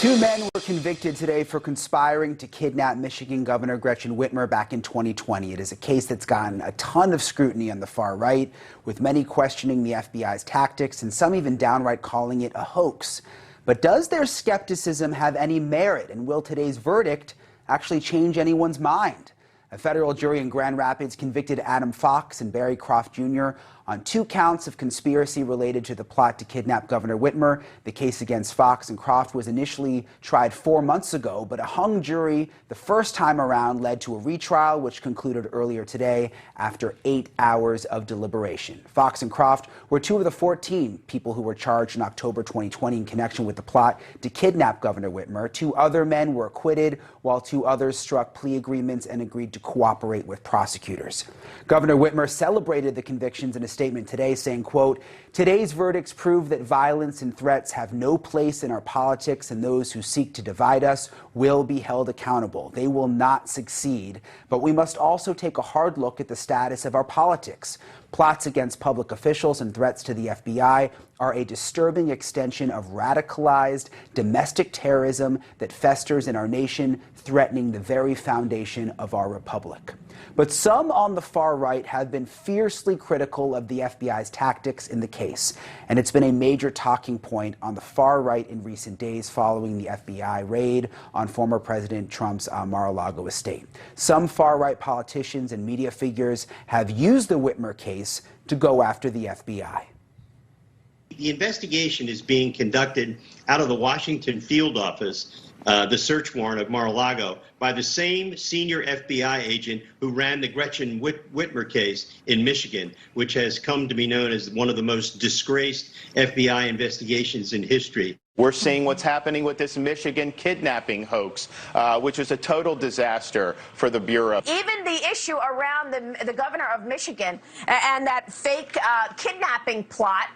Two men were convicted today for conspiring to kidnap Michigan Governor Gretchen Whitmer back in 2020. It is a case that's gotten a ton of scrutiny on the far right, with many questioning the FBI's tactics and some even downright calling it a hoax. But does their skepticism have any merit, and will today's verdict actually change anyone's mind? A federal jury in Grand Rapids convicted Adam Fox and Barry Croft Jr. on 2 counts of conspiracy related to the plot to kidnap Governor Whitmer. The case against Fox and Croft was initially tried 4 months ago, but a hung jury the first time around led to a retrial, which concluded earlier today after 8 hours of deliberation. Fox and Croft were 2 of the 14 people who were charged in October 2020 in connection with the plot to kidnap Governor Whitmer. 2 other men were acquitted, while 2 others struck plea agreements and agreed to cooperate with prosecutors. Governor Whitmer celebrated the convictions in a statement today, saying, quote, "Today's verdicts prove that violence and threats have no place in our politics, and those who seek to divide us will be held accountable. They will not succeed, but we must also take a hard look at the status of our politics. Plots against public officials and threats to the FBI are a disturbing extension of radicalized domestic terrorism that festers in our nation, threatening the very foundation of our republic." But some on the far right have been fiercely critical of the FBI's tactics in the case, and it's been a major talking point on the far right in recent days following the FBI raid on former President Trump's Mar-a-Lago estate. Some far right politicians and media figures have used the Whitmer case to go after the FBI. The investigation is being conducted out of the Washington field office, the search warrant of Mar-a-Lago, by the same senior FBI agent who ran the Gretchen Whitmer case in Michigan, which has come to be known as one of the most disgraced FBI investigations in history. We're seeing what's happening with this Michigan kidnapping hoax, which was a total disaster for the Bureau. Even the issue around the governor of Michigan and that fake kidnapping plot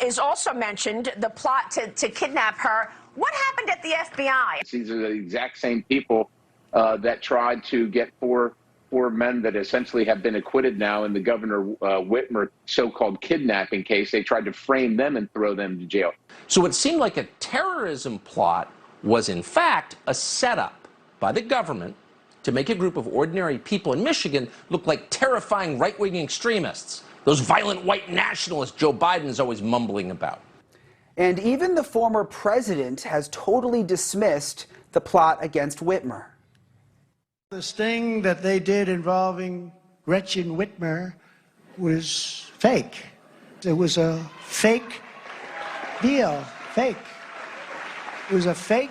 is also mentioned, the plot to kidnap her. What happened at the FBI? These are the exact same people that tried to get four men that essentially have been acquitted now in the Governor Whitmer so-called kidnapping case. They tried to frame them and throw them to jail. So it seemed like a terrorism plot was in fact a setup by the government to make a group of ordinary people in Michigan look like terrifying right-wing extremists, those violent white nationalists Joe Biden's always mumbling about. And even the former president has totally dismissed the plot against Whitmer. The sting that they did involving Gretchen Whitmer was fake. It was a fake deal. Fake. It was a fake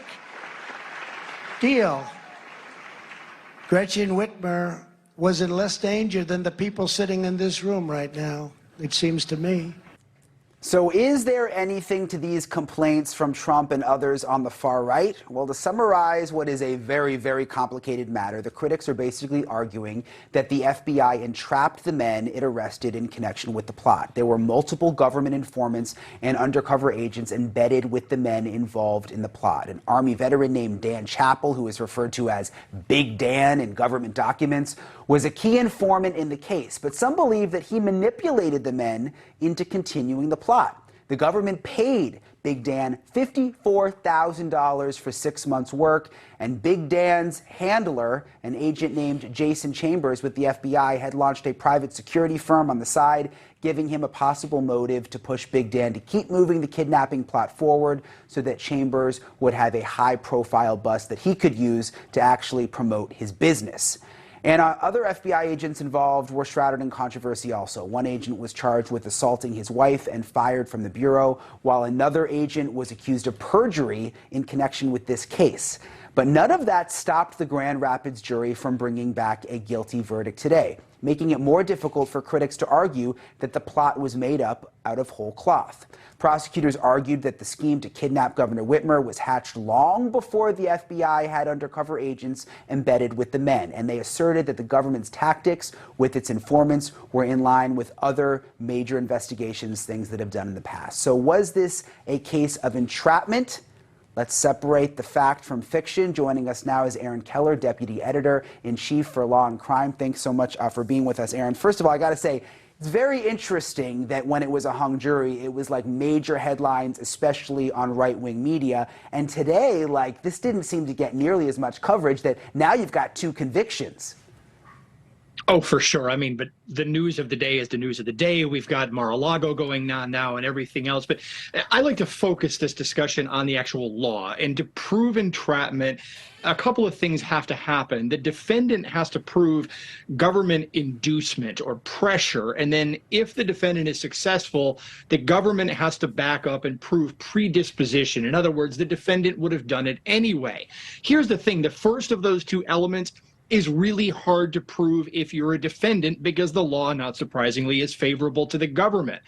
deal. Gretchen Whitmer was in less danger than the people sitting in this room right now, it seems to me. So is there anything to these complaints from Trump and others on the far right? Well, to summarize what is a very, very complicated matter, the critics are basically arguing that the FBI entrapped the men it arrested in connection with the plot. There were multiple government informants and undercover agents embedded with the men involved in the plot. An Army veteran named Dan Chappell, who is referred to as Big Dan in government documents, was a key informant in the case, but some believe that he manipulated the men into continuing the plot. The government paid Big Dan $54,000 for 6 months' work, and Big Dan's handler, an agent named Jason Chambers with the FBI, had launched a private security firm on the side, giving him a possible motive to push Big Dan to keep moving the kidnapping plot forward so that Chambers would have a high-profile bust that he could use to actually promote his business. And other FBI agents involved were shrouded in controversy also. One agent was charged with assaulting his wife and fired from the Bureau, while another agent was accused of perjury in connection with this case. But none of that stopped the Grand Rapids jury from bringing back a guilty verdict today, making it more difficult for critics to argue that the plot was made up out of whole cloth. Prosecutors argued that the scheme to kidnap Governor Whitmer was hatched long before the FBI had undercover agents embedded with the men, and they asserted that the government's tactics with its informants were in line with other major investigations, things that have done in the past. So was this a case of entrapment? Let's separate the fact from fiction. Joining us now is Aaron Keller, Deputy Editor-in-Chief for Law and Crime. Thanks so much for being with us, Aaron. First of all, I got to say, It's very interesting that when it was a hung jury, it was like major headlines, especially on right-wing media. And today, like, this didn't seem to get nearly as much coverage, that now you've got 2 convictions. Oh, for sure. I mean, but the news of the day is the news of the day. We've got Mar-a-Lago going on now and everything else. But I like to focus this discussion on the actual law. And to prove entrapment, a couple of things have to happen. The defendant has to prove government inducement or pressure. And then if the defendant is successful, the government has to back up and prove predisposition. In other words, the defendant would have done it anyway. Here's the thing. The first of those 2 elements is really hard to prove if you're a defendant, because the law, not surprisingly, is favorable to the government.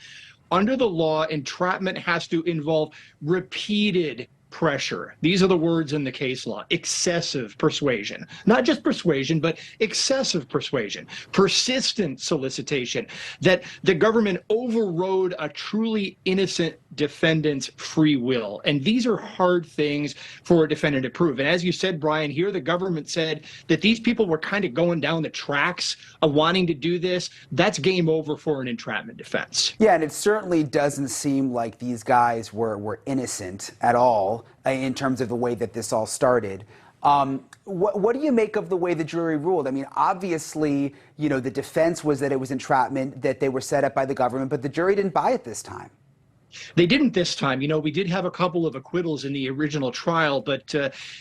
Under the law, entrapment has to involve repeated pressure. These are the words in the case law. Excessive persuasion. Not just persuasion, but excessive persuasion. Persistent solicitation. That the government overrode a truly innocent defendant's free will. And these are hard things for a defendant to prove. And as you said, Brian, here the government said that these people were kind of going down the tracks of wanting to do this. That's game over for an entrapment defense. Yeah, and it certainly doesn't seem like these guys were innocent at all in terms of the way that this all started. What do you make of the way the jury ruled? I mean, obviously, you know, the defense was that it was entrapment, that they were set up by the government, but the jury didn't buy it this time. They didn't this time. You know, we did have a couple of acquittals in the original trial, but,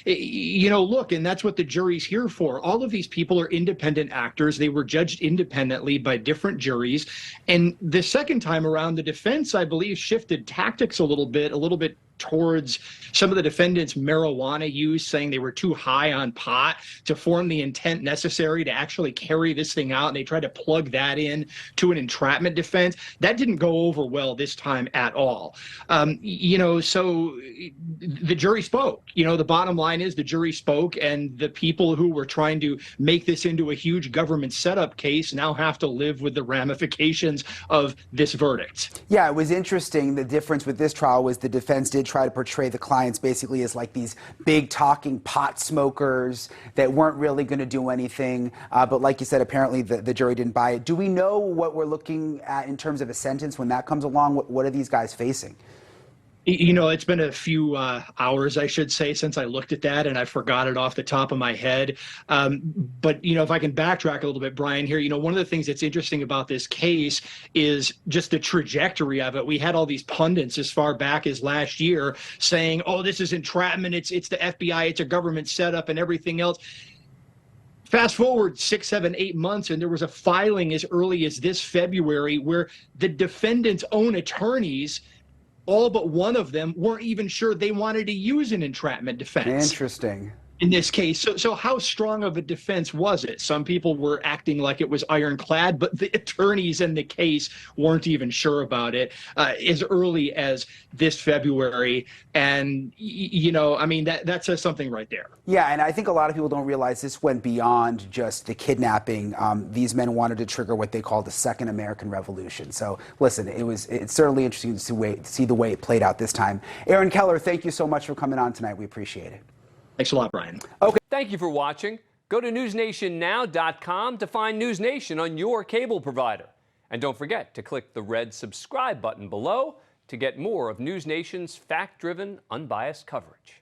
you know, look, and that's what the jury's here for. All of these people are independent actors. They were judged independently by different juries. And the second time around, the defense, I believe, shifted tactics a little bit towards some of the defendants' marijuana use, saying they were too high on pot to form the intent necessary to actually carry this thing out. And they tried to plug that in to an entrapment defense. That didn't go over well this time at all. You know, so the jury spoke. You know, the bottom line is the jury spoke, and the people who were trying to make this into a huge government setup case now have to live with the ramifications of this verdict. Yeah, it was interesting. The difference with this trial was the defense did try to portray the clients basically as like these big talking pot smokers that weren't really going to do anything. But like you said, apparently the jury didn't buy it. Do we know what we're looking at in terms of a sentence when that comes along? What are these guys facing? You know, it's been a few hours, I should say, since I looked at that, and I forgot it off the top of my head. But, you know, if I can backtrack a little bit, Brian, here, you know, one of the things that's interesting about this case is just the trajectory of it. We had all these pundits as far back as last year saying, oh, this is entrapment, it's the FBI, it's a government setup and everything else. Fast forward 6, 7, 8 months, and there was a filing as early as this February where the defendant's own attorneys, all but one of them, weren't even sure they wanted to use an entrapment defense. Interesting. In this case. So how strong of a defense was it? Some people were acting like it was ironclad, but the attorneys in the case weren't even sure about it as early as this February. And, you know, I mean, that says something right there. Yeah, and I think a lot of people don't realize this went beyond just the kidnapping. These men wanted to trigger what they called the Second American Revolution. So, listen, it's certainly interesting to see the way it played out this time. Aaron Keller, thank you so much for coming on tonight. We appreciate it. Thanks a lot, Brian. Okay. Thank you for watching. Go to newsnationnow.com to find News Nation on your cable provider. And don't forget to click the red subscribe button below to get more of News Nation's fact-driven, unbiased coverage.